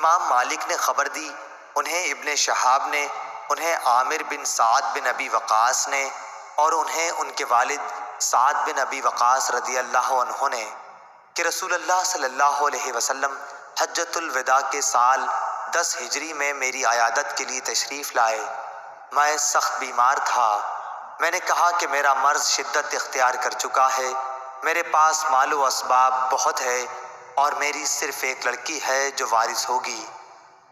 امام مالک نے خبر دی، انہیں ابن شہاب نے، انہیں عامر بن سعد بن ابی وقاص نے، اور انہیں ان کے والد سعد بن ابی وقاص رضی اللہ عنہ نے، کہ رسول اللہ صلی اللہ علیہ وسلم حجۃ الوداع کے سال 10 ہجری میں میری عیادت کے لیے تشریف لائے۔ میں سخت بیمار تھا۔ میں نے کہا کہ میرا مرض شدت اختیار کر چکا ہے، میرے پاس مال و اسباب بہت ہے اور میری صرف ایک لڑکی ہے جو وارث ہوگی،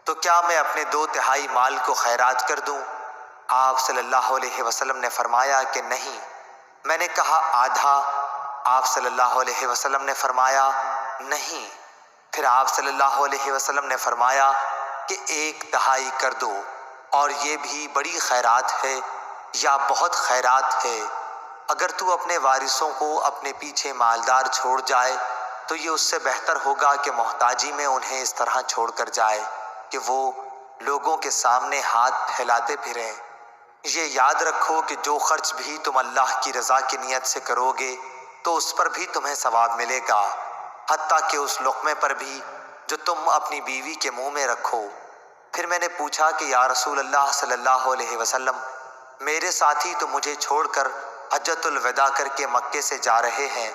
تو کیا میں اپنے 2/3 مال کو خیرات کر دوں؟ آپ صلی اللہ علیہ وسلم نے فرمایا کہ نہیں۔ میں نے کہا آدھا؟ آپ صلی اللہ علیہ وسلم نے فرمایا نہیں۔ پھر آپ صلی اللہ علیہ وسلم نے فرمایا کہ 1/3 کر دو، اور یہ بھی بڑی خیرات ہے یا بہت خیرات ہے۔ اگر تو اپنے وارثوں کو اپنے پیچھے مالدار چھوڑ جائے تو یہ اس سے بہتر ہوگا کہ محتاجی میں انہیں اس طرح چھوڑ کر جائے کہ وہ لوگوں کے سامنے ہاتھ پھیلاتے پھریں۔ یہ یاد رکھو کہ جو خرچ بھی تم اللہ کی رضا کی نیت سے کرو گے تو اس پر بھی تمہیں ثواب ملے گا، حتیٰ کہ اس لقمے پر بھی جو تم اپنی بیوی کے منہ میں رکھو۔ پھر میں نے پوچھا کہ یا رسول اللہ صلی اللہ علیہ وسلم، میرے ساتھی تو مجھے چھوڑ کر حجۃ الوداع کر کے مکے سے جا رہے ہیں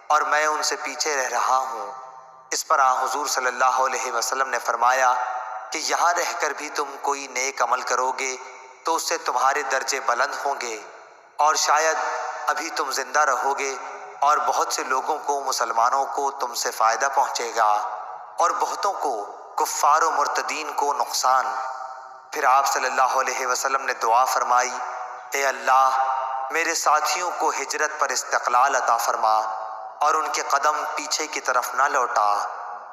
اور میں ان سے پیچھے رہ رہا ہوں۔ اس پر حضور صلی اللہ علیہ وسلم نے فرمایا کہ یہاں رہ کر بھی تم کوئی نیک عمل کرو گے تو اس سے تمہارے درجے بلند ہوں گے، اور شاید ابھی تم زندہ رہو گے اور بہت سے لوگوں کو، مسلمانوں کو تم سے فائدہ پہنچے گا اور بہتوں کو، کفار و مرتدین کو نقصان۔ پھر آپ صلی اللہ علیہ وسلم نے دعا فرمائی، اے اللہ میرے ساتھیوں کو ہجرت پر استقلال عطا فرما اور ان کے قدم پیچھے کی طرف نہ لوٹا۔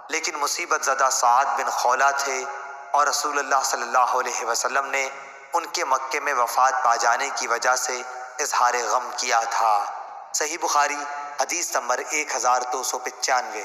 لیکن مصیبت زدہ سعد بن خولہ تھے اور رسول اللہ صلی اللہ علیہ وسلم نے ان کے مکے میں وفات پا جانے کی وجہ سے اظہار غم کیا تھا۔ صحیح بخاری حدیث نمبر 1295۔